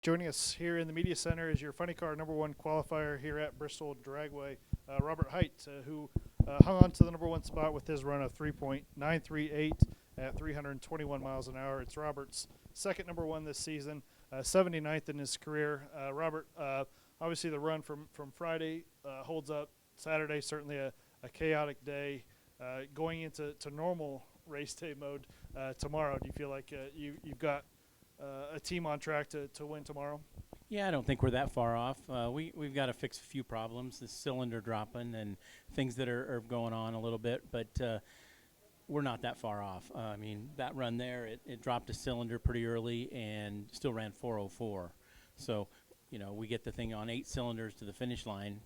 Joining us here in the media center is your funny car #1 qualifier here at Bristol Dragway, Robert Hight, who hung on to the #1 spot with his run of 3.938 at 321 miles an hour. It's Robert's second #1 this season, 79th in his career. Robert, obviously the run from Friday holds up. Saturday, certainly a chaotic day. Going into normal race day mode tomorrow, do you feel like you've got a team on track to win tomorrow? Yeah, I don't think we're that far off. We've got to fix a few problems, the cylinder dropping and things that are going on a little bit, but we're not that far off. I mean, that run there, it dropped a cylinder pretty early and still ran 404. So, we get the thing on 8 cylinders to the finish line.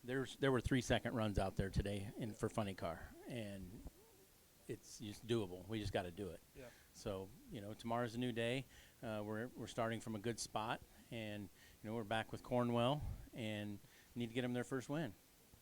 There were 3-second runs out there today for funny car, and it's just doable. We just got to do it. Yeah. So, tomorrow's a new day. We're starting from a good spot, and, we're back with Cornwell and need to get them their first win.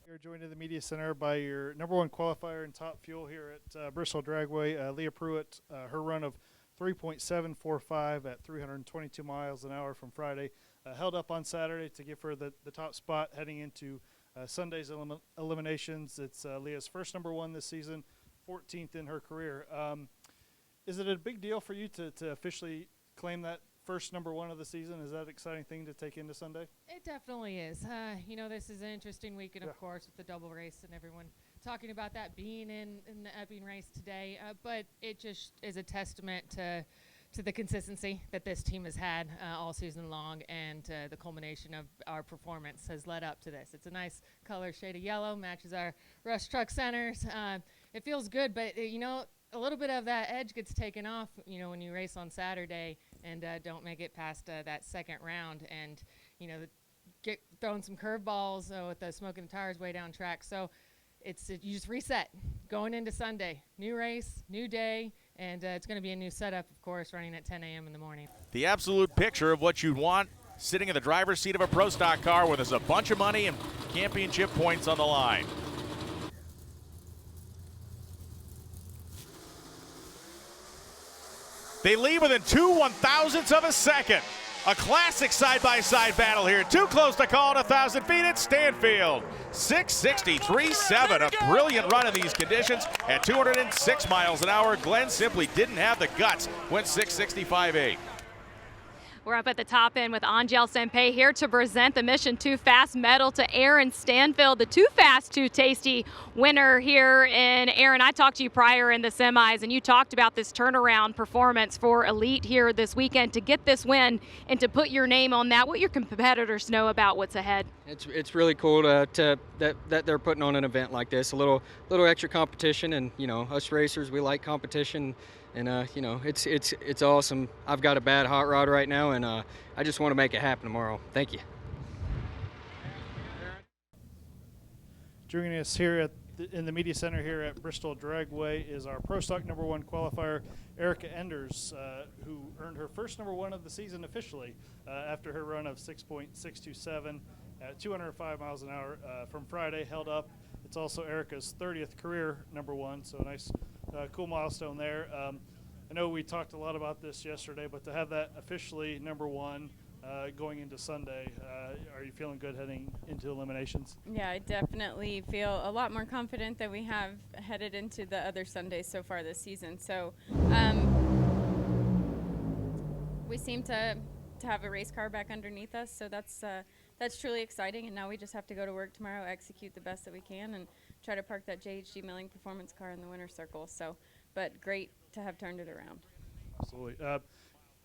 You're joined in the media center by your #1 qualifier in Top Fuel here at Bristol Dragway, Leah Pruett. Her run of 3.745 at 322 miles an hour from Friday held up on Saturday to give her the top spot heading into Sunday's eliminations. It's Leah's first #1 this season, 14th in her career. Is it a big deal for you to officially claim that first #1 of the season? Is that an exciting thing to take into Sunday? It definitely is. This is an interesting weekend, of course, with the double race and everyone talking about that being in the Epping race today. But it just is a testament to the consistency that this team has had all season long, and the culmination of our performance has led up to this. It's a nice color shade of yellow, matches our Rush Truck Centers. It feels good, but, a little bit of that edge gets taken off, when you race on Saturday and don't make it past that second round, and get throwing some curveballs with the smoking tires way down track. So you just reset going into Sunday, new race, new day, and it's going to be a new setup, of course, running at 10 a.m. in the morning. The absolute picture of what you'd want sitting in the driver's seat of a Pro Stock car where there's a bunch of money and championship points on the line. They lead within 2/1000ths of a second. A classic side-by-side battle here. Too close to call it 1,000 feet. It's Stanfield. 6:63.7. A brilliant run in these conditions at 206 miles an hour. Glenn simply didn't have the guts. Went 6:65.8. We're up at the top end with Angel Sempay here to present the Mission 2 Fast medal to Aaron Stanfield, the 2 Fast 2 Tasty winner here. And Aaron, I talked to you prior in the semis, and you talked about this turnaround performance for Elite here this weekend to get this win and to put your name on that. What your competitors know about what's ahead? It's really cool that they're putting on an event like this, a little extra competition, and us racers, we like competition. And it's awesome. I've got a bad hot rod right now, and I just want to make it happen tomorrow. Thank you. Joining us here in the media center here at Bristol Dragway is our Pro Stock #1 qualifier, Erica Enders, who earned her first #1 of the season officially after her run of 6.627 at 205 miles an hour from Friday, held up. It's also Erica's 30th career #1, so a nice, cool milestone there. I know we talked a lot about this yesterday, but to have that officially #1 going into Sunday, are you feeling good heading into eliminations? Yeah, I definitely feel a lot more confident than we have headed into the other Sundays so far this season. So we seem to have a race car back underneath us, so that's truly exciting. And now we just have to go to work tomorrow, execute the best that we can, and try to park that JHG Milling Performance car in the winner's circle. So, but great to have turned it around. Absolutely.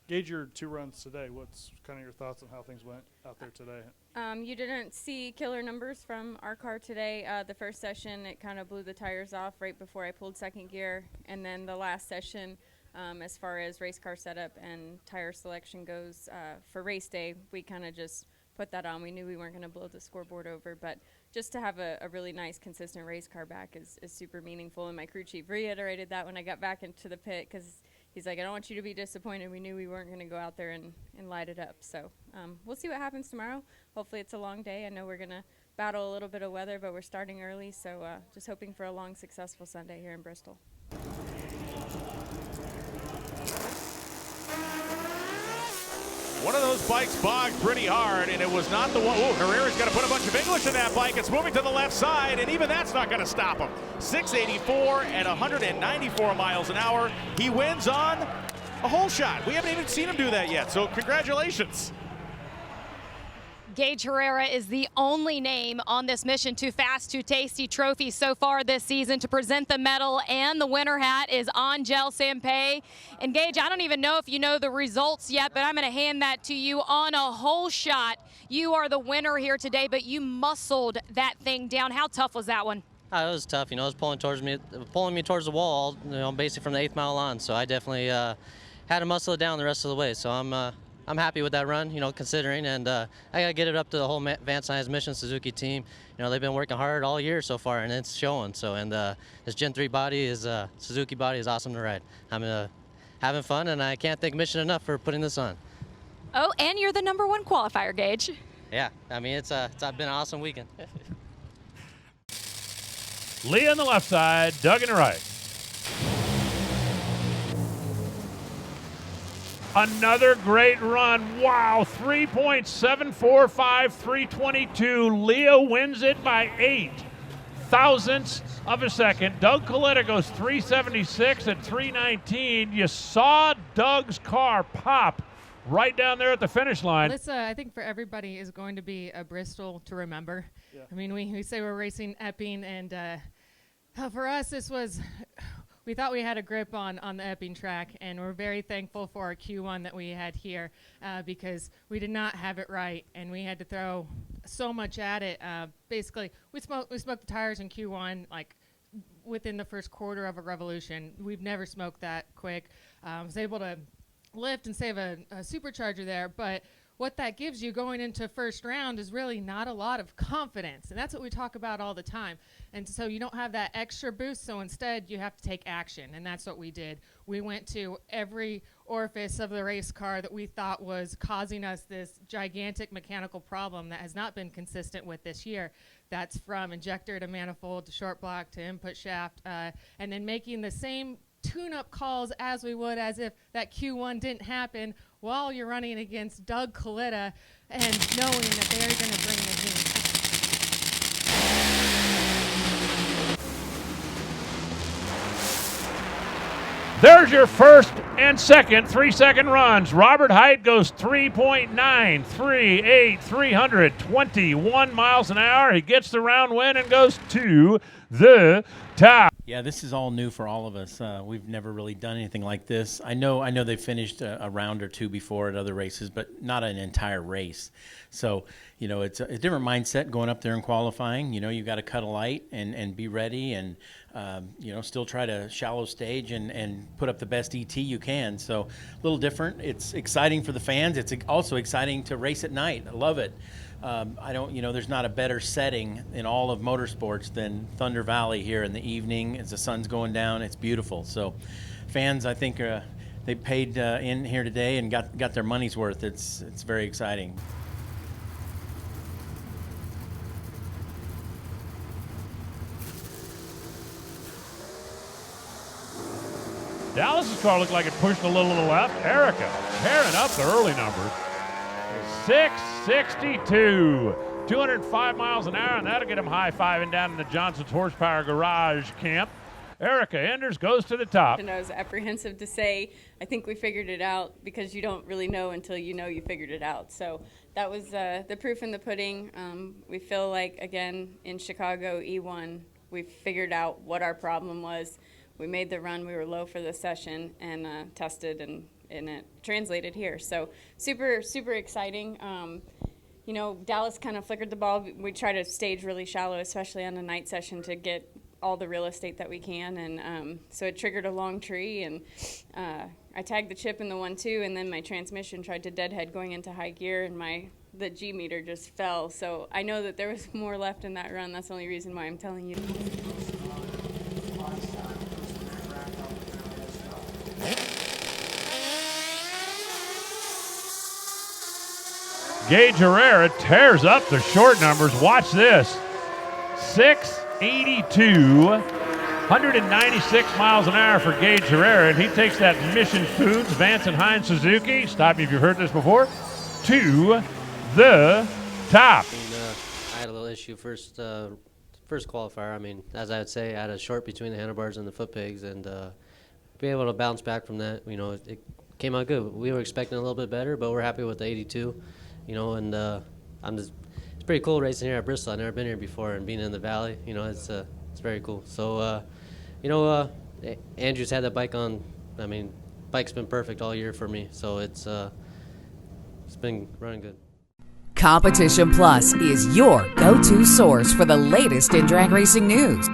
Gauge your 2 runs today. What's kind of your thoughts on how things went out there today? You didn't see killer numbers from our car today. The first session, it kind of blew the tires off right before I pulled second gear. And then the last session, as far as race car setup and tire selection goes for race day, we kind of just put that on. We knew we weren't going to blow the scoreboard over, but just to have a really nice, consistent race car back is super meaningful. And my crew chief reiterated that when I got back into the pit, because he's like, I don't want you to be disappointed. We knew we weren't going to go out there and light it up. So we'll see what happens tomorrow. Hopefully it's a long day. I know we're going to battle a little bit of weather, but we're starting early. So just hoping for a long, successful Sunday here in Bristol. One of those bikes bogged pretty hard, and it was not the one. Oh, Herrera's got to put a bunch of English in that bike. It's moving to the left side, and even that's not going to stop him. 684 at 194 miles an hour. He wins on a hole shot. We haven't even seen him do that yet, so congratulations. Gage Herrera is the only name on this Mission Too Fast, Too Tasty trophy so far this season to present the medal, and the winner hat is Angel Sampey. And Gage, I don't even know if you know the results yet, but I'm going to hand that to you on a hole shot. You are the winner here today, but you muscled that thing down. How tough was that one? It was tough. You know, it was pulling me towards the wall, you know, basically from the 8th mile on. So I definitely had to muscle it down the rest of the way. So I'm happy with that run, you know, considering, and I gotta get it up to the whole Vance Hines Mission Suzuki team. You know, they've been working hard all year so far, and it's showing. So, and this Gen 3 body is Suzuki body is awesome to ride. I'm having fun, and I can't thank Mission enough for putting this on. Oh, and you're the #1 qualifier, Gage. Yeah, I mean it's been an awesome weekend. Lee on the left side, Doug on the right. Another great run. Wow, 3.745, 322. Leo wins it by 8 thousandths of a second. Doug Coletta goes 376 at 319. You saw Doug's car pop right down there at the finish line. This, I think for everybody, is going to be a Bristol to remember. Yeah. I mean, we say we're racing Epping, and for us, this was... We thought we had a grip on the Epping track, and we're very thankful for our Q1 that we had here because we did not have it right, and we had to throw so much at it. Basically, we smoked the tires in Q1 like within the first quarter of a revolution. We've never smoked that quick. Was able to lift and save a supercharger there, but what that gives you going into first round is really not a lot of confidence, and that's what we talk about all the time. And so you don't have that extra boost, so instead you have to take action, and that's what we did. We went to every orifice of the race car that we thought was causing us this gigantic mechanical problem that has not been consistent with this year. That's from injector to manifold to short block to input shaft, and then making the same tune-up calls as we would as if that Q1 didn't happen while you're running against Doug Coletta and knowing that they're going to bring the heat. There's your first and second 3-second runs. Robert Hight goes 3.938, 321 miles an hour. He gets the round win and goes to the top. Yeah, this is all new for all of us. We've never really done anything like this. I know they finished a round or two before at other races, but not an entire race. So, you know, it's a different mindset going up there and qualifying. You know, you got to cut a light and be ready and, you know, still try to shallow stage and put up the best ET you can. So a little different. It's exciting for the fans. It's also exciting to race at night. I love it. There's not a better setting in all of motorsports than Thunder Valley here in the evening as the sun's going down. It's beautiful. So fans, I think they paid in here today and got their money's worth. It's very exciting. Dallas's car looked like it pushed a little to the left. Erica tearing up the early numbers. 662, 205 miles an hour, and that'll get him high-fiving down in the Johnson's Horsepower Garage camp. Erica Enders goes to the top. And I was apprehensive to say, I think we figured it out, because you don't really know until you know you figured it out. So that was the proof in the pudding. We feel like, again, in Chicago E1, we figured out what our problem was. We made the run. We were low for the session and tested, and it translated here. So super, super exciting. You know, Dallas kind of flickered the ball. We try to stage really shallow, especially on the night session, to get all the real estate that we can. And so it triggered a long tree, and I tagged the chip in the 1-2, and then my transmission tried to deadhead going into high gear, and the G meter just fell. So I know that there was more left in that run. That's the only reason why I'm telling you. Gage Herrera tears up the short numbers. Watch this. 682, 196 miles an hour for Gage Herrera, and he takes that Mission Foods Vance and Hines Suzuki. Stop me if you've heard this before. to the top. I had a little issue first qualifier. I mean, as I would say, I had a short between the handlebars and the foot pegs, and be able to bounce back from that. You know, it came out good. We were expecting a little bit better, but we're happy with the 82. You know, and it's pretty cool racing here at Bristol. I've never been here before, and being in the valley, you know, it's very cool. So, Andrew's had that bike on. I mean, bike's been perfect all year for me, so it's been running good. Competition Plus is your go-to source for the latest in drag racing news.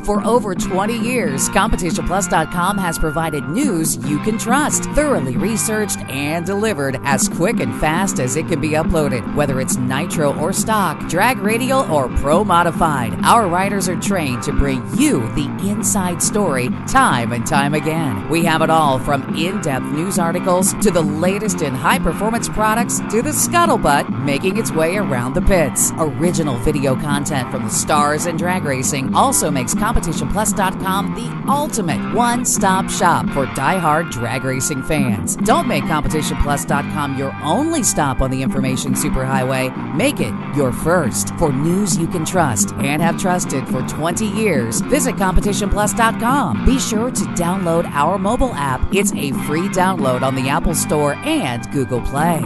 For over 20 years, CompetitionPlus.com has provided news you can trust, thoroughly researched and delivered as quick and fast as it can be uploaded. Whether it's nitro or stock, drag radial or pro modified, our writers are trained to bring you the inside story time and time again. We have it all from in-depth news articles to the latest in high-performance products to the scuttlebutt making its way around the pits. Original video content from the stars in drag racing also makes CompetitionPlus.com the ultimate one-stop shop for die-hard drag racing fans. Don't make CompetitionPlus.com your only stop on the information superhighway. Make it your first. For news you can trust and have trusted for 20 years, visit CompetitionPlus.com. Be sure to download our mobile app. It's a free download on the Apple Store and Google Play.